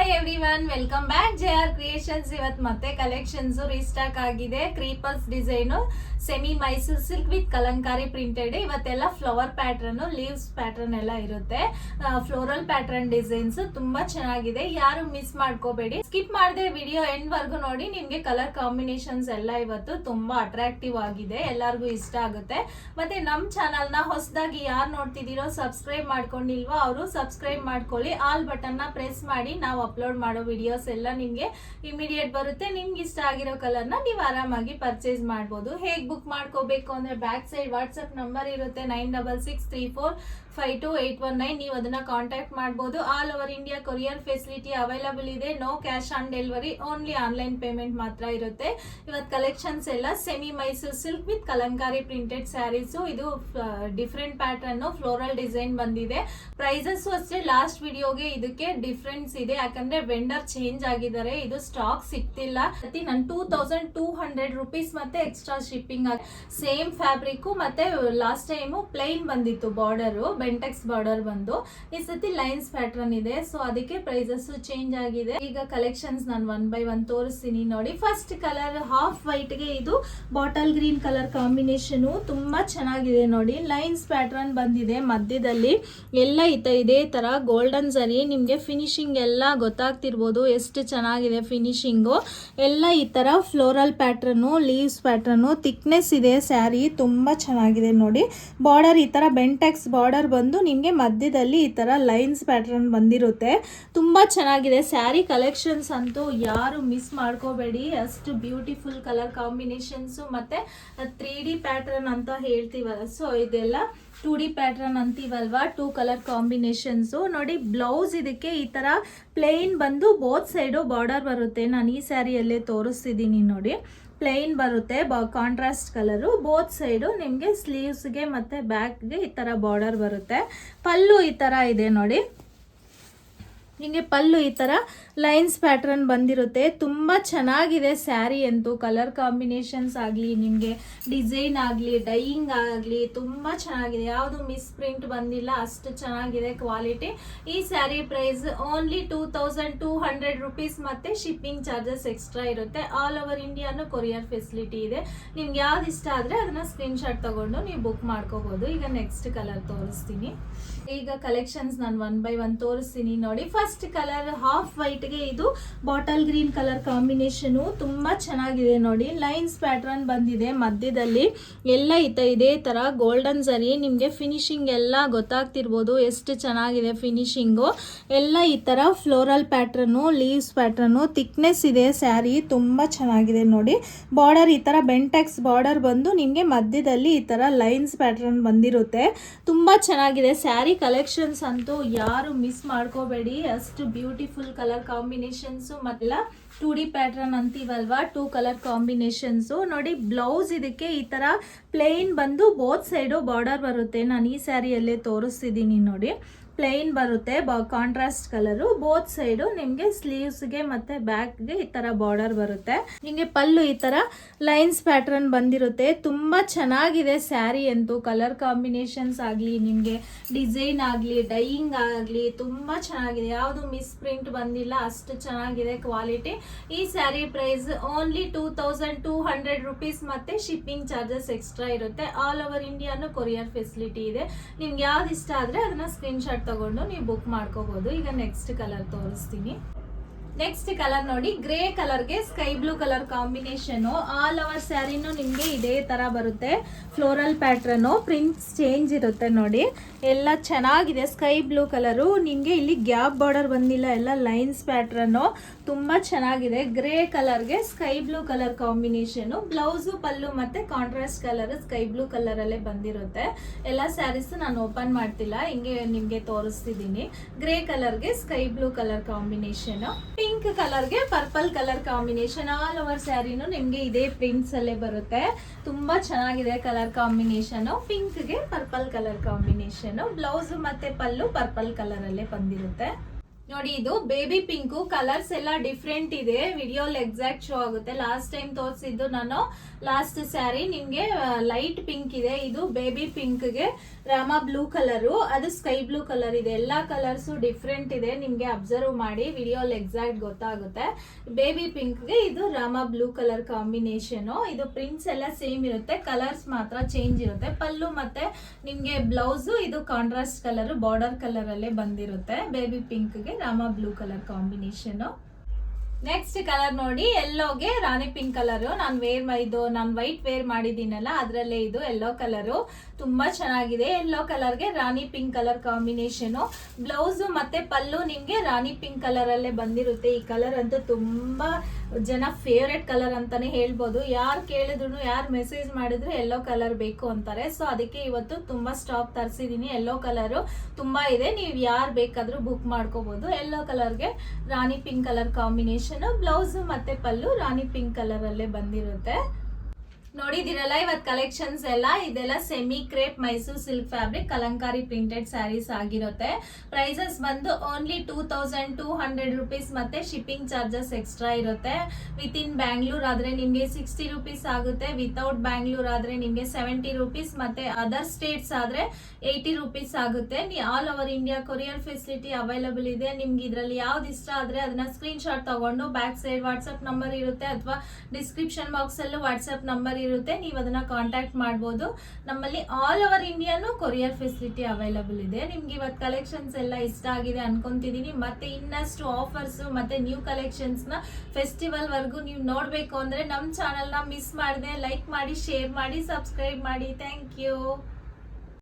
Hi everyone, welcome back JR creations. ಇವತ್ತು ಮತ್ತೆ collections restock ಆಗಿದೆ. Creepers design, semi Mysore silk with Kalamkari printed. ಇವತ್ತೆಲ್ಲ flower pattern, leaves pattern ಎಲ್ಲ ಇರುತ್ತೆ. ಫ್ಲೋರಲ್ ಪ್ಯಾಟರ್ನ್ ಡಿಸೈನ್ಸ್ ತುಂಬಾ ಚೆನ್ನಾಗಿದೆ. ಯಾರು ಮಿಸ್ ಮಾಡ್ಕೋಬೇಡಿ, ಸ್ಕಿಪ್ ಮಾಡದೆ ವಿಡಿಯೋ ಎಂಡ್ ವರ್ಗು ನೋಡಿ. ನಿಮ್ಗೆ ಕಲರ್ ಕಾಂಬಿನೇಷನ್ಸ್ ಎಲ್ಲ ಇವತ್ತು ತುಂಬಾ ಅಟ್ರಾಕ್ಟಿವ್ ಆಗಿದೆ, ಎಲ್ಲರಿಗೂ ಇಷ್ಟ ಆಗುತ್ತೆ. ಮತ್ತೆ ನಮ್ ಚಾನಲ್ ನ ಹೊಸದಾಗಿ ಯಾರು ನೋಡ್ತಿದ್ದೀರೋ, ಸಬ್ಸ್ಕ್ರೈಬ್ ಮಾಡ್ಕೊಂಡಿಲ್ವಾ ಅವರು ಸಬ್ಸ್ಕ್ರೈಬ್ ಮಾಡ್ಕೊಳ್ಳಿ. ಆಲ್ ಬಟನ್ ನ ಪ್ರೆಸ್ ಮಾಡಿ. ನಾವು ಅಪ್ಲೋಡ್ ಮಾಡೋ ವಿಡಿಯೋಸ್ ಎಲ್ಲ ನಿಮ್ಗೆ ಇಮಿಡಿಯೇಟ್ ಬರುತ್ತೆ. ನಿಮ್ಗೆ ಇಷ್ಟ ಆಗಿರೋ ಕಲರ್ ನ ನೀವು ಆರಾಮಾಗಿ ಪರ್ಚೇಸ್ ಮಾಡಬಹುದು. ಹೇಗ್ ಬುಕ್ ಮಾಡ್ಕೋಬೇಕು ಅಂದ್ರೆ ಬ್ಯಾಕ್ ಸೈಡ್ ವಾಟ್ಸ್ಆಪ್ ನಂಬರ್ ಇರುತ್ತೆ 9663452819. ನೀವು ಅದನ್ನ ಕಾಂಟ್ಯಾಕ್ಟ್ ಮಾಡಬಹುದು. All over India courier facility available ಇದೆ. No cash on delivery, only online payment ಮಾತ್ರ ಇರುತ್ತೆ. ಇವತ್ತು ಕಲೆಕ್ಷನ್ಸ್ ಎಲ್ಲ semi Mysore silk with Kalamkari printed sarees. ಇದು ಡಿಫ್ರೆಂಟ್ ಪ್ಯಾಟರ್ನ್ ಫ್ಲೋರಲ್ ಡಿಸೈನ್ ಬಂದಿದೆ. ಪ್ರೈಸಸ್ ಅಷ್ಟೇ ಲಾಸ್ಟ್ ವಿಡಿಯೋಗೆ ಇದಕ್ಕೆ ಡಿಫ್ರೆನ್ಸ್ ಇದೆ, ಯಾಕಂದ್ರೆ ವೆಂಡರ್ ಚೇಂಜ್ ಆಗಿದ್ದಾರೆ. ಇದು ಸ್ಟಾಕ್ ಸಿಗ್ತಿಲ್ಲ. ನಾನು 2200 ರೂಪೀಸ್ ಮತ್ತೆ ಎಕ್ಸ್ಟ್ರಾ ಶಿಪ್ಪಿಂಗ್. ಸೇಮ್ ಫ್ಯಾಬ್ರಿಕ್ ಮತ್ತೆ ಲಾಸ್ಟ್ ಟೈಮ್ ಪ್ಲೈನ್ ಬಂದಿತ್ತು, ಬಾರ್ಡರ್ ಬೆಂಟೆಕ್ಸ್ ಬಾರ್ಡರ್ ಬಂದು. ಈ ಸತಿ ಲೈನ್ಸ್ ಪ್ಯಾಟರ್ನ್ ಇದೆ, ಸೊ ಅದಕ್ಕೆ ಪ್ರೈಸಸ್ ಚೇಂಜ್ ಆಗಿದೆ. ಈಗ ಕಲೆಕ್ಷನ್ಸ್ ನಾನು 1 by 1 ತೋರಿಸ್ತೀನಿ ನೋಡಿ. ಫಸ್ಟ್ ಕಲರ್ ಹಾಫ್ ವೈಟ್ ಗೆ ಇದು ಬಾಟಲ್ ಗ್ರೀನ್ ಕಲರ್ ಕಾಂಬಿನೇಷನ್ ತುಂಬಾ ಚೆನ್ನಾಗಿದೆ ನೋಡಿ. ಲೈನ್ಸ್ ಪ್ಯಾಟರ್ನ್ ಬಂದಿದೆ, ಮಧ್ಯದಲ್ಲಿ ಎಲ್ಲ ಇದೇ ತರ ಗೋಲ್ಡನ್ ಸರಿ. ನಿಮ್ಗೆ ಫಿನಿಶಿಂಗ್ ಎಲ್ಲ ಗೊತ್ತಾಗ್ತಿರ್ಬೋದು ಎಷ್ಟು ಚೆನ್ನಾಗಿದೆ ಫಿನಿಶಿಂಗು. ಎಲ್ಲ ಈ ತರ floral pattern, leaves pattern, thickness ಇದೆ ಸ್ಯಾರಿ, ತುಂಬಾ ಚೆನ್ನಾಗಿದೆ ನೋಡಿ. ಬಾರ್ಡರ್ ಈ ತರ ಬೆಂಟೆಕ್ಸ್ ಬಾರ್ಡರ್ ಬಂದು ನಿಮ್ಗೆ ಮಧ್ಯದಲ್ಲಿ ಈ ತರ ಲೈನ್ಸ್ ಪ್ಯಾಟರ್ನ್ ಬಂದಿರುತ್ತೆ. ತುಂಬಾ ಚೆನ್ನಾಗಿದೆ ಸ್ಯಾರಿ ಕಲೆಕ್ಷನ್ಸ್ ಅಂತೂ ಯಾರು ಮಿಸ್ ಮಾಡ್ಕೋಬೇಡಿ. ಅಷ್ಟು ಬ್ಯೂಟಿಫುಲ್ ಕಲರ್ ಕಾಂಬಿನೇಷನ್ಸ್ ಮತ್ತೆ 3D ಪ್ಯಾಟರ್ನ್ ಅಂತ ಹೇಳ್ತೀವಲ್ಲ, ಸೊ ಇದೆಲ್ಲ 2D ಪ್ಯಾಟರ್ನ್ ಅಂತೀವಲ್ವಾ, 2 ಕಲರ್ ಕಾಂಬಿನೇಷನ್ಸ್ ನೋಡಿ. ಬ್ಲೌಸ್ ಇದಕ್ಕೆ ಈ ತರ ಪ್ಲೇನ್ ಬಂದು ಬೋತ್ ಸೈಡು ಬಾರ್ಡರ್ ಬರುತ್ತೆ. ನಾನು ಈ ಸ್ಯಾರಿಯಲ್ಲೇ ತೋರಿಸ್ತಿದ್ದೀನಿ ನೋಡಿ. ಪ್ಲೇನ್ ಬರುತ್ತೆ, ಕಾಂಟ್ರಾಸ್ಟ್ ಕಲರು. ಬೋತ್ ಸೈಡು ನಿಮಗೆ ಸ್ಲೀವ್ಸ್ಗೆ ಮತ್ತೆ ಬ್ಯಾಕ್ಗೆ ಈ ತರ ಬಾರ್ಡರ್ ಬರುತ್ತೆ. ಪಲ್ಲು ಈ ತರ ಇದೆ ನೋಡಿ. ಹಿಂಗೆ ಪಲ್ಲು ಈ ತರ ಲೈನ್ಸ್ ಪ್ಯಾಟರ್ನ್ ಬಂದಿರುತ್ತೆ. ತುಂಬಾ ಚೆನ್ನಾಗಿದೆ ಸ್ಯಾರಿ ಅಂತೂ. ಕಲರ್ ಕಾಂಬಿನೇಷನ್ಸ್ ಆಗಲಿ, ನಿಮಗೆ ಡಿಸೈನ್ ಆಗಲಿ, ಡೈಯಿಂಗ್ ಆಗಲಿ ತುಂಬಾ ಚೆನ್ನಾಗಿದೆ. ಯಾವುದು ಮಿಸ್ ಪ್ರಿಂಟ್ ಬಂದಿಲ್ಲ, ಅಷ್ಟು ಚೆನ್ನಾಗಿದೆ ಕ್ವಾಲಿಟಿ. ಈ ಸ್ಯಾರಿ ಪ್ರೈಸ್ ಓನ್ಲಿ 2200 ರೂಪೀಸ್ ಮತ್ತೆ ಶಿಪ್ಪಿಂಗ್ ಚಾರ್ಜಸ್ ಎಕ್ಸ್ಟ್ರಾ ಇರುತ್ತೆ. ಆಲ್ ಓವರ್ ಇಂಡಿಯಾನು ಕೊರಿಯರ್ ಫೆಸಿಲಿಟಿ ಇದೆ. ನಿಮ್ಗೆ ಯಾವ್ದು ಇಷ್ಟ ಆದ್ರೆ ಅದನ್ನ ಸ್ಕ್ರೀನ್ ಶಾಟ್ ತಗೊಂಡು ನೀವು ಬುಕ್ ಮಾಡ್ಕೋಬಹುದು. ಈಗ ನೆಕ್ಸ್ಟ್ ಕಲರ್ ತೋರಿಸ್ತೀನಿ. ಈಗ ಕಲೆಕ್ಷನ್ಸ್ ನಾನು 1 by 1 ತೋರಿಸ್ತೀನಿ ನೋಡಿ. ಫಸ್ಟ್ ಕಲರ್ ಹಾಫ್ ವೈಟ್ ಗೆ ಇದು ಬಾಟಲ್ ಗ್ರೀನ್ ಕಲರ್ ಕಾಂಬಿನೇಷನ್ ತುಂಬಾ ಚೆನ್ನಾಗಿದೆ ನೋಡಿ. ಲೈನ್ಸ್ ಪ್ಯಾಟರ್ನ್ ಬಂದಿದೆ, ಮಧ್ಯದಲ್ಲಿ ಎಲ್ಲ ಇದೇ ತರ ಗೋಲ್ಡನ್ ಸರಿ. ನಿಮ್ಗೆ ಫಿನಿಶಿಂಗ್ ಎಲ್ಲ ಗೊತ್ತಾಗ್ತಿರ್ಬೋದು ಎಷ್ಟು ಚೆನ್ನಾಗಿದೆ ಫಿನಿಶಿಂಗು. ಎಲ್ಲ ಈ ತರ floral pattern, leaves pattern, thickness ಇದೆ ಸ್ಯಾರಿ, ತುಂಬಾ ಚೆನ್ನಾಗಿದೆ ನೋಡಿ. ಬಾರ್ಡರ್ ಈ ತರ ಬೆಂಟೆಕ್ಸ್ ಬಾರ್ಡರ್ ಬಂದು ನಿಮ್ಗೆ ಮಧ್ಯದಲ್ಲಿ ಈ ತರ ಲೈನ್ಸ್ ಪ್ಯಾಟರ್ನ್ ಬಂದಿರುತ್ತೆ. ತುಂಬಾ ಚೆನ್ನಾಗಿದೆ ಸ್ಯಾರಿ ಕಲೆಕ್ಷನ್ಸ್ ಅಂತೂ ಯಾರು ಮಿಸ್ ಮಾಡ್ಕೋಬೇಡಿ. ಅಷ್ಟು ಬ್ಯೂಟಿಫುಲ್ ಕಲರ್ ಕಾಂಬಿನೇಷನ್ಸ್ ಮತ್ತೆಲ್ಲ 2D ಪ್ಯಾಟರ್ನ್ ಅಂತೀವಲ್ವಾ, 2 ಕಲರ್ ಕಾಂಬಿನೇಷನ್ಸ್ ನೋಡಿ. ಬ್ಲೌಸ್ ಇದಕ್ಕೆ ಈ ತರ ಪ್ಲೇನ್ ಬಂದು ಬೋತ್ ಸೈಡು ಬಾರ್ಡರ್ ಬರುತ್ತೆ. ನಾನು ಈ ಸ್ಯಾರಿಯಲ್ಲೇ ತೋರಿಸ್ತಿದ್ದೀನಿ ನೋಡಿ. ಪ್ಲೇನ್ ಬರುತ್ತೆ, ಕಾಂಟ್ರಾಸ್ಟ್ ಕಲರು. ಬೋತ್ ಸೈಡು ನಿಮ್ಗೆ ಸ್ಲೀವ್ಸ್ಗೆ ಮತ್ತೆ ಬ್ಯಾಕ್ಗೆ ಈ ತರ ಬಾರ್ಡರ್ ಬರುತ್ತೆ. ನಿಮ್ಗೆ ಪಲ್ಲು ಈ ತರ ಲೈನ್ಸ್ ಪ್ಯಾಟರ್ನ್ ಬಂದಿರುತ್ತೆ. ತುಂಬಾ ಚೆನ್ನಾಗಿದೆ ಸ್ಯಾರಿ ಅಂತೂ. ಕಲರ್ ಕಾಂಬಿನೇಷನ್ಸ್ ಆಗಲಿ, ನಿಮ್ಗೆ ಡಿಸೈನ್ ಆಗಲಿ, ಡೈಯಿಂಗ್ ಆಗಲಿ ತುಂಬಾ ಚೆನ್ನಾಗಿದೆ. ಯಾವುದು ಮಿಸ್ ಪ್ರಿಂಟ್ ಬಂದಿಲ್ಲ, ಅಷ್ಟು ಚೆನ್ನಾಗಿದೆ ಕ್ವಾಲಿಟಿ. ಈ ಸ್ಯಾರಿ ಪ್ರೈಸ್ ಓನ್ಲಿ 2200 ರೂಪೀಸ್ ಮತ್ತೆ ಶಿಪ್ಪಿಂಗ್ ಚಾರ್ಜಸ್ ಎಕ್ಸ್ಟ್ರಾ ಇರುತ್ತೆ. ಆಲ್ ಓವರ್ ಇಂಡಿಯಾನು ಕೊರಿಯರ್ ಫೆಸಿಲಿಟಿ ಇದೆ. ನಿಮ್ಗೆ ಯಾವ್ದು ಇಷ್ಟ ಆದ್ರೆ ಅದನ್ನ ಸ್ಕ್ರೀನ್ ಶಾಟ್ ತಗೊಂಡು ನೀವು ಬುಕ್ ಮಾಡ್ಕೋಬಹುದು. ಈಗ ನೆಕ್ಸ್ಟ್ ಕಲರ್ ತೋರಿಸ್ತೀನಿ. ನೆಕ್ಸ್ಟ್ ಕಲರ್ ನೋಡಿ, ಗ್ರೇ ಕಲರ್ಗೆ sky blue colour combination. All over ಸ್ಯಾರಿನೂ ನಿಮ್ಗೆ ಇದೇ ತರ ಬರುತ್ತೆ. ಫ್ಲೋರಲ್ ಪ್ಯಾಟರ್ನ್, ಪ್ರಿಂಟ್ಸ್ ಚೇಂಜ್ ಇರುತ್ತೆ ನೋಡಿ. ಎಲ್ಲ ಚೆನ್ನಾಗಿದೆ. ಸ್ಕೈ ಬ್ಲೂ ಕಲರು, ನಿಮ್ಗೆ ಇಲ್ಲಿ ಗ್ಯಾಪ್ ಬಾರ್ಡರ್ ಬಂದಿಲ್ಲ, ಎಲ್ಲ ಲೈನ್ಸ್ ಪ್ಯಾಟರ್ನ್ ತುಂಬಾ ಚೆನ್ನಾಗಿದೆ. ಗ್ರೇ ಕಲರ್ಗೆ sky blue colour combination. Blouse, pallu ಮತ್ತೆ contrast colour sky blue colour ಅಲ್ಲೇ ಬಂದಿರುತ್ತೆ. ಎಲ್ಲ ಸ್ಯಾರೀಸ್ ನಾನು ಓಪನ್ ಮಾಡ್ತಿಲ್ಲ, ಹಿಂಗೆ ನಿಮ್ಗೆ ತೋರಿಸ್ತಿದ್ದೀನಿ. ಗ್ರೇ ಕಲರ್ಗೆ sky blue colour combination. Pink ಕಲರ್ಗೆ purple colour combination. All over ಸ್ಯಾರಿನೂ ನಿಮ್ಗೆ ಇದೇ ಪ್ರಿಂಟ್ಸ್ ಅಲ್ಲೇ ಬರುತ್ತೆ. ತುಂಬಾ ಚೆನ್ನಾಗಿದೆ ಕಲರ್ ಕಾಂಬಿನೇಷನ್. ಪಿಂಕ್ ಗೆ ಪರ್ಪಲ್ ಕಲರ್ ಕಾಂಬಿನೇಷನ್. ಬ್ಲೌಸ್ ಮತ್ತೆ ಪಲ್ಲು ಪರ್ಪಲ್ ಕಲರ್ ಅಲ್ಲೇ ಬಂದಿರುತ್ತೆ ನೋಡಿ. ಇದು ಬೇಬಿ ಪಿಂಕ್. ಕಲರ್ಸ್ ಎಲ್ಲ ಡಿಫ್ರೆಂಟ್ ಇದೆ, ವಿಡಿಯೋಲಿ ಎಕ್ಸಾಕ್ಟ್ ಶೋ ಆಗುತ್ತೆ. ಲಾಸ್ಟ್ ಟೈಮ್ ತೋರಿಸಿದ್ದು ನಾನು ಲಾಸ್ಟ್ ಸ್ಯಾರಿ ನಿಮ್ಗೆ ಲೈಟ್ ಪಿಂಕ್ ಇದೆ. ಇದು ಬೇಬಿ ಪಿಂಕ್ ಗೆ ರಾಮಾ ಬ್ಲೂ ಕಲರು, ಅದು ಸ್ಕೈ ಬ್ಲೂ ಕಲರ್ ಇದೆ. ಎಲ್ಲಾ ಕಲರ್ಸ್ ಡಿಫ್ರೆಂಟ್ ಇದೆ, ನಿಮ್ಗೆ ಅಬ್ಸರ್ವ್ ಮಾಡಿ ವಿಡಿಯೋಲಿ ಎಕ್ಸಾಕ್ಟ್ ಗೊತ್ತಾಗುತ್ತೆ. ಬೇಬಿ ಪಿಂಕ್ಗೆ ಇದು ರಾಮಾ ಬ್ಲೂ ಕಲರ್ ಕಾಂಬಿನೇಷನ್. ಇದು ಪ್ರಿಂಟ್ಸ್ ಎಲ್ಲ ಸೇಮ್ ಇರುತ್ತೆ, ಕಲರ್ಸ್ ಮಾತ್ರ ಚೇಂಜ್ ಇರುತ್ತೆ. ಪಲ್ಲು ಮತ್ತೆ ನಿಮ್ಗೆ ಬ್ಲೌಸ್ ಇದು ಕಾಂಟ್ರಾಸ್ಟ್ ಕಲರ್ ಬಾರ್ಡರ್ ಕಲರ್ ಅಲ್ಲೇ ಬಂದಿರುತ್ತೆ. ಬೇಬಿ ಪಿಂಕ್ಗೆ ರಾಮಾ blue colour combination. Next colour ನೋಡಿ, ಎಲ್ಲೋಗೆ ರಾಣಿ ಪಿಂಕ್ ಕಲರ್. ನಾನು ವೈಟ್ ವೇರ್ ಮಾಡಿದ್ದೀನಲ್ಲ ಅದರಲ್ಲೇ ಇದು ಎಲ್ಲೋ ಕಲರು, ತುಂಬಾ ಚೆನ್ನಾಗಿದೆ. ಎಲ್ಲೋ ಕಲರ್ಗೆ ರಾಣಿ ಪಿಂಕ್ ಕಲರ್ ಕಾಂಬಿನೇಷನ್. ಬ್ಲೌಸ್ ಮತ್ತೆ ಪಲ್ಲು ನಿಮ್ಗೆ ರಾಣಿ ಪಿಂಕ್ ಕಲರ್ ಅಲ್ಲೇ ಬಂದಿರುತ್ತೆ. ಈ ಕಲರ್ ಅಂತೂ ತುಂಬಾ ಜನ ಫೇವ್ರೆಟ್ ಕಲರ್ ಅಂತಾನೆ ಹೇಳ್ಬೋದು. ಯಾರು ಕೇಳಿದ್ರು, ಯಾರು ಮೆಸೇಜ್ ಮಾಡಿದ್ರು ಎಲ್ಲೋ ಕಲರ್ ಬೇಕು ಅಂತಾರೆ. ಸೊ ಅದಕ್ಕೆ ಇವತ್ತು ತುಂಬಾ ಸ್ಟಾಕ್ ತರಿಸಿದೀನಿ. ಎಲ್ಲೋ ಕಲರು ತುಂಬಾ ಇದೆ, ನೀವು ಯಾರು ಬೇಕಾದ್ರೂ ಬುಕ್ ಮಾಡ್ಕೋಬಹುದು. ಎಲ್ಲೋ ಕಲರ್ಗೆ ರಾಣಿ ಪಿಂಕ್ ಕಲರ್ ಕಾಂಬಿನೇಷನ್. ಬ್ಲೌಸ್ ಮತ್ತೆ ಪಲ್ಲು ರಾಣಿ ಪಿಂಕ್ ಕಲರ್ ಅಲ್ಲೇ ಬಂದಿರುತ್ತೆ. ನೋಡಿದಿರಲ್ಲ ಇವತ್ತು ಕಲೆಕ್ಷನ್ಸ್ ಎಲ್ಲ, ಇದೆಲ್ಲ semi crepe Mysore silk fabric Kalamkari printed sarees ಆಗಿರುತ್ತೆ. ಪ್ರೈಸಸ್ ಬಂದು ಓನ್ಲಿ 2200 ರುಪೀಸ್ ಮತ್ತೆ ಶಿಪ್ಪಿಂಗ್ ಚಾರ್ಜಸ್ ಎಕ್ಸ್ಟ್ರಾ ಇರುತ್ತೆ. ವಿತ್ ಇನ್ ಬ್ಯಾಂಗ್ಳೂರ್ ಆದ್ರೆ ನಿಮ್ಗೆ 60 ರುಪೀಸ್ ಆಗುತ್ತೆ. ವಿತೌಟ್ ಬ್ಯಾಂಗ್ಳೂರ್ ಆದ್ರೆ ನಿಮ್ಗೆ 70 ರುಪೀಸ್, ಮತ್ತೆ ಅದರ್ ಸ್ಟೇಟ್ಸ್ ಆದ್ರೆ 80 ರುಪೀಸ್ ಆಗುತ್ತೆ. All over India courier facility available ಇದೆ. ನಿಮ್ಗೆ ಇದ್ರಲ್ಲಿ ಯಾವ್ದು ಇಷ್ಟ ಆದ್ರೆ ಅದನ್ನ ಸ್ಕ್ರೀನ್ ಶಾಟ್ ತಗೊಂಡು ಬ್ಯಾಕ್ ಸೈಡ್ ವಾಟ್ಸ್ಆಪ್ ನಂಬರ್ ಇರುತ್ತೆ, ಅಥವಾ ಡಿಸ್ಕ್ರಿಪ್ಷನ್ ಬಾಕ್ಸ್ ಅಲ್ಲೂ ವಾಟ್ಸ್ಆಪ್ ನಂಬರ್ ಇರುತ್ತೆ, ನೀವು ಅದನ್ನ ಕಾಂಟ್ಯಾಕ್ಟ್ ಮಾಡಬಹುದು. ನಮ್ಮಲ್ಲಿ ಆಲ್ ಓವರ್ ಇಂಡಿಯಾನು ಕೊರಿಯರ್ ಫೆಸಿಲಿಟಿ ಅವೈಲಬಲ್ ಇದೆ. ನಿಮ್ಗೆ ಇವತ್ತು ಕಲೆಕ್ಷನ್ಸ್ ಎಲ್ಲ ಇಷ್ಟ ಆಗಿದೆ ಅನ್ಕೊಂತಿದೀನಿ. ಮತ್ತೆ ಇನ್ನಷ್ಟು ಆಫರ್ಸ್ ಮತ್ತೆ ನ್ಯೂ ಕಲೆಕ್ಷನ್ಸ್ ನ ಫೆಸ್ಟಿವಲ್ ವರ್ಗು ನೀವು ನೋಡ್ಬೇಕು ಅಂದ್ರೆ ನಮ್ಮ ಚಾನೆಲ್ ನ ಮಿಸ್ ಮಾಡದೆ ಲೈಕ್ ಮಾಡಿ, ಶೇರ್ ಮಾಡಿ, ಸಬ್ಸ್ಕ್ರೈಬ್ ಮಾಡಿ. Thank you.